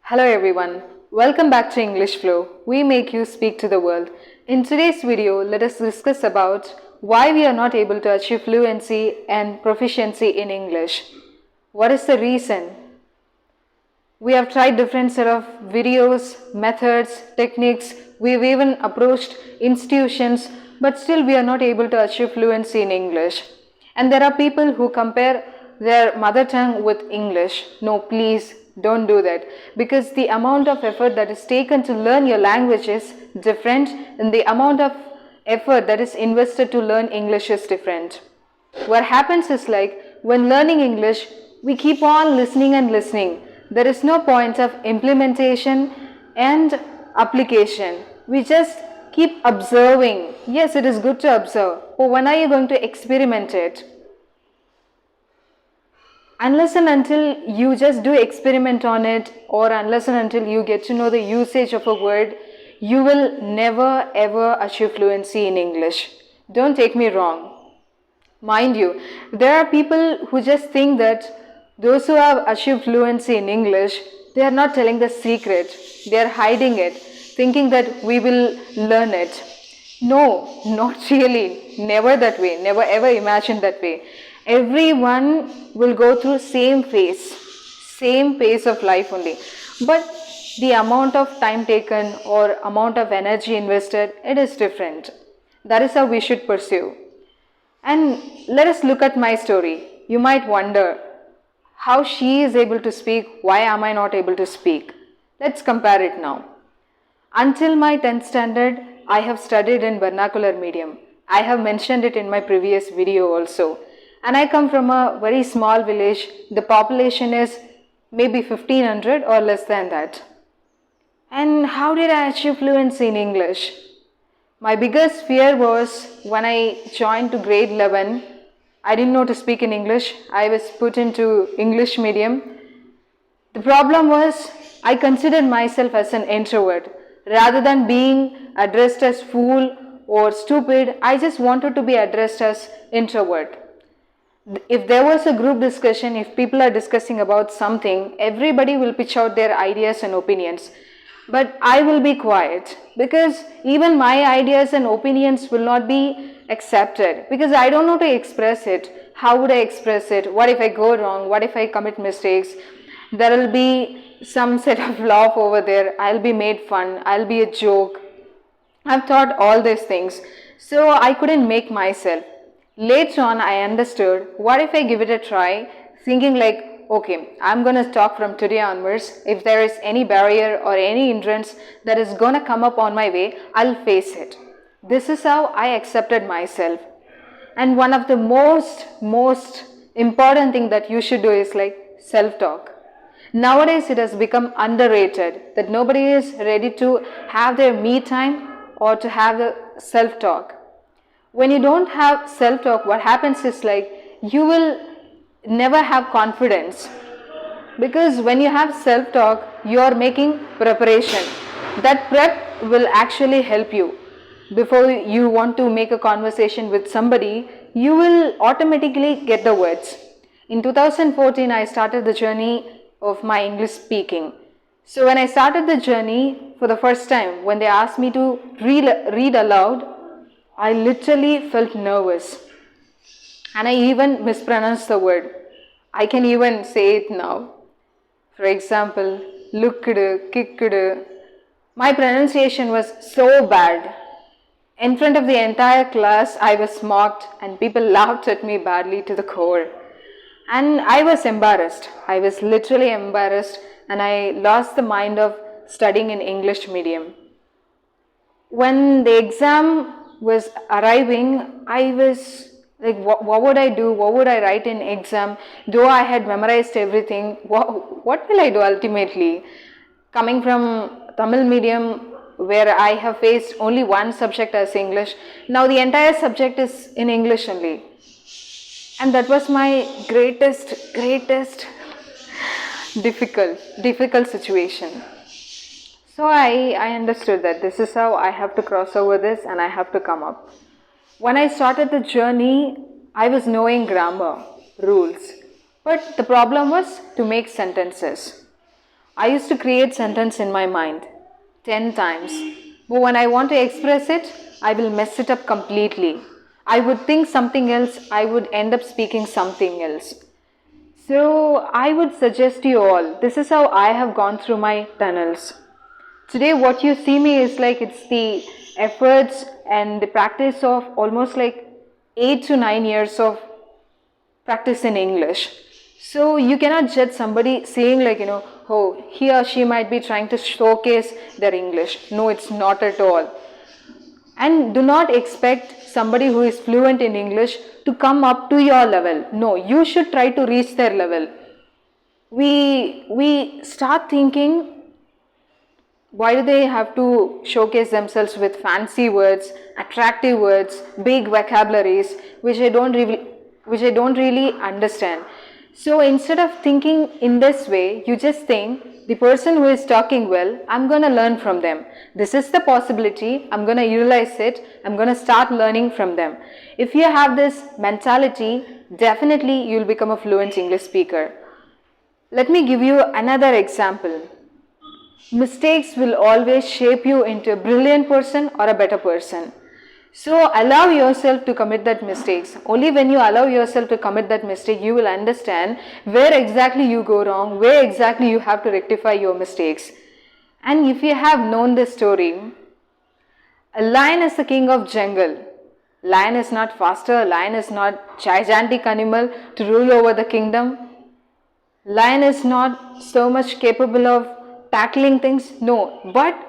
Hello everyone, welcome back to Englishfloww. We make you speak to the world. In today's video, let us discuss about why we are not able to achieve fluency and proficiency in English. What is the reason? We have tried different set of videos, methods, techniques. We've even approached institutions, but still we are not able to achieve fluency in English. And there are people who compare their mother tongue with English. No, please don't do that, because the amount of effort that is taken to learn your language is different, and the amount of effort that is invested to learn English is different. What happens is, like, when learning English, we keep on listening and listening. There is no point of implementation and application. We just keep observing. Yes, it is good to observe, but when are you going to experiment it? Unless and until you just do experiment on it, or unless and until you get to know the usage of a word, you will never ever achieve fluency in English. Don't take me wrong. Mind you, there are people who just think that those who have achieved fluency in English, they are not telling the secret. They are hiding it, thinking that we will learn it. No, not really. Never that way. Never ever imagine that way. Everyone will go through same phase of life only. But the amount of time taken or amount of energy invested, it is different. That is how we should pursue. And let us look at my story. You might wonder how she is able to speak, why am I not able to speak? Let's compare it now. Until my 10th standard, I have studied in vernacular medium. I have mentioned it in my previous video also. And I come from a very small village. The population is maybe 1500 or less than that. And how did I achieve fluency in English? My biggest fear was when I joined to grade 11, I didn't know to speak in English. I was put into English medium. The problem was I considered myself as an introvert. Rather than being addressed as fool or stupid, I just wanted to be addressed as introvert. If there was a group discussion, if people are discussing about something, everybody will pitch out their ideas and opinions. But I will be quiet, because even my ideas and opinions will not be accepted, because I don't know to express it. How would I express it? What if I go wrong? What if I commit mistakes? There will be some set of laugh over there. I'll be made fun. I'll be a joke. I've thought all these things. So I couldn't make myself. Later on, I understood, what if I give it a try, thinking like, okay, I'm going to talk from today onwards. If there is any barrier or any hindrance that is going to come up on my way, I'll face it. This is how I accepted myself. And one of the most important thing that you should do is like self-talk. Nowadays, it has become underrated that nobody is ready to have their me time or to have the self-talk. When you don't have self-talk, what happens is like you will never have confidence, because when you have self-talk, you are making preparation. That prep will actually help you. Before you want to make a conversation with somebody, you will automatically get the words. In 2014, I started the journey of my English speaking. So when I started the journey for the first time, when they asked me to read aloud, I literally felt nervous, and I even mispronounced the word. I can even say it now. For example, looked, kicked. My pronunciation was so bad. In front of the entire class, I was mocked and people laughed at me badly to the core. And I was embarrassed. I was literally embarrassed, and I lost the mind of studying in English medium. When the exam was arriving, I was like, what would I do? What would I write in exam? Though I had memorized everything, what will I do ultimately? Coming from Tamil medium, where I have faced only one subject as English, now the entire subject is in English only. And that was my greatest difficult situation. So I understood that this is how I have to cross over this, and I have to come up. When I started the journey, I was knowing grammar, rules. But the problem was to make sentences. I used to create sentence in my mind 10 times. But when I want to express it, I will mess it up completely. I would think something else, I would end up speaking something else. So I would suggest you all, this is how I have gone through my tunnels. Today what you see me is like it's the efforts and the practice of almost like 8 to 9 years of practice in English. So you cannot judge somebody saying like, oh, he or she might be trying to showcase their English. No, it's not at all. And do not expect somebody who is fluent in English to come up to your level. No, you should try to reach their level. We start thinking, why do they have to showcase themselves with fancy words, attractive words, big vocabularies, which I don't really understand. So instead of thinking in this way, you just think the person who is talking well, I'm going to learn from them. This is the possibility. I'm going to utilize it. I'm going to start learning from them. If you have this mentality, definitely you'll become a fluent English speaker. Let me give you another example. Mistakes will always shape you into a brilliant person or a better person. So allow yourself to commit that mistakes. Only when you allow yourself to commit that mistake, you will understand where exactly you go wrong, where exactly you have to rectify your mistakes. And if you have known this story, a lion is the king of jungle. Lion is not faster, lion is not gigantic animal to rule over the kingdom. Lion is not so much capable of tackling things, no, but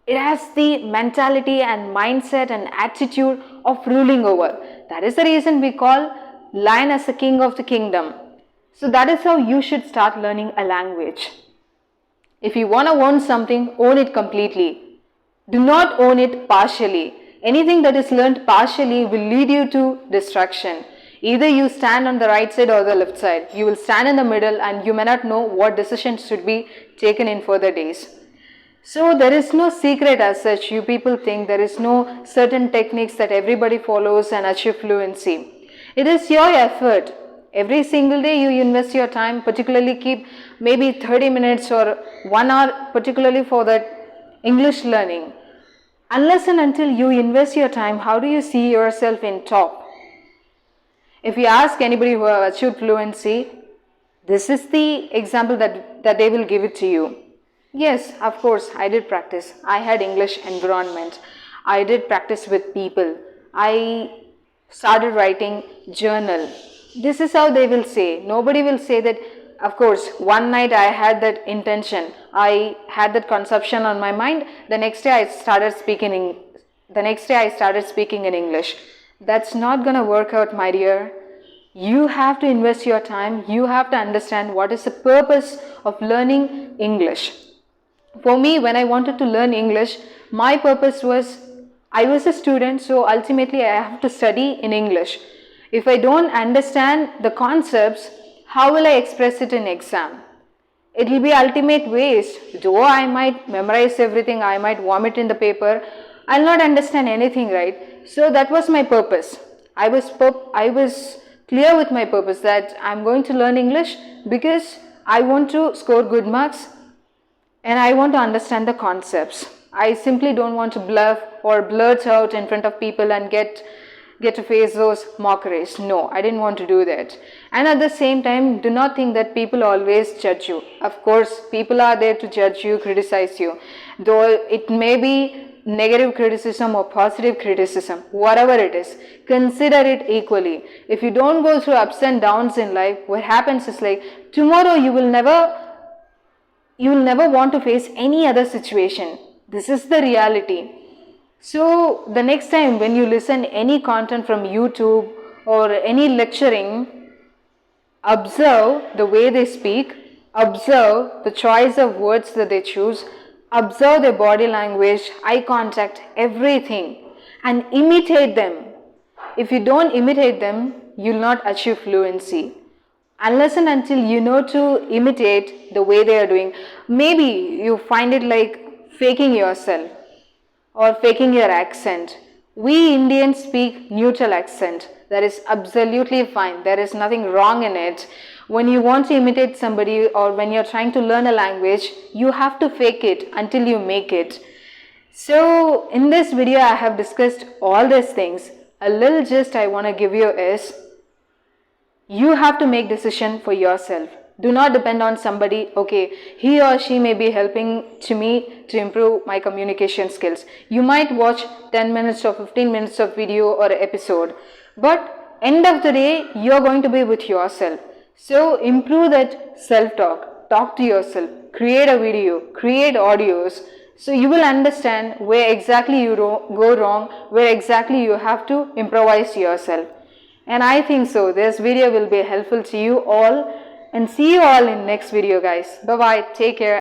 it has the mentality and mindset and attitude of ruling over. That is the reason we call lion as the king of the kingdom. So that is how you should start learning a language. If you want to own something, own it completely. Do not own it partially. Anything that is learned partially will lead you to destruction. Either you stand on the right side or the left side. You will stand in the middle and you may not know what decisions should be taken in further days. So there is no secret as such. You people think there is no certain techniques that everybody follows and achieve fluency. It is your effort. Every single day you invest your time, particularly keep maybe 30 minutes or 1 hour particularly for that English learning. Unless and until you invest your time, how do you see yourself in top? If you ask anybody who have achieved fluency, this is the example that they will give it to you. Yes, of course, I did practice. I had English environment. I did practice with people. I started writing journal. This is how they will say. Nobody will say that, of course, one night I had that intention. I had that conception on my mind. The next day I started speaking in English. That's not going to work out, my dear. You have to invest your time. You have to understand what is the purpose of learning English. For me, when I wanted to learn English, my purpose was, I was a student, so ultimately I have to study in English. If I don't understand the concepts, how will I express it in exam? It will be ultimate waste. Though I might memorize everything, I might vomit in the paper, I'll not understand anything, right? So that was my purpose. I was clear with my purpose that I'm going to learn English because I want to score good marks and I want to understand the concepts. I simply don't want to bluff or blurt out in front of people and get to face those mockeries. No, I didn't want to do that. And at the same time, do not think that people always judge you. Of course, people are there to judge you, criticize you. Though it may be negative criticism or positive criticism, whatever it is, consider it equally. If you don't go through ups and downs in life, what happens is like tomorrow you will never want to face any other situation. This is the reality. So the next time when you listen any content from YouTube or any lecturing, observe the way they speak, observe the choice of words that they choose, observe their body language, eye contact, everything, and imitate them. If you don't imitate them, you'll not achieve fluency. Unless and until you know to imitate the way they are doing, maybe you find it like faking yourself or faking your accent. We Indians speak neutral accent. That is absolutely fine. There is nothing wrong in it. When you want to imitate somebody or when you're trying to learn a language, you have to fake it until you make it. So in this video, I have discussed all these things. A little gist I want to give you is, you have to make decision for yourself. Do not depend on somebody. Okay, he or she may be helping to me to improve my communication skills. You might watch 10 minutes or 15 minutes of video or episode, but end of the day, you're going to be with yourself. So improve that self-talk. Talk to yourself. Create a video. Create audios. So you will understand where exactly you go wrong, where exactly you have to improvise yourself. And I think so this video will be helpful to you all, and see you all in next video, guys. Bye bye, take care.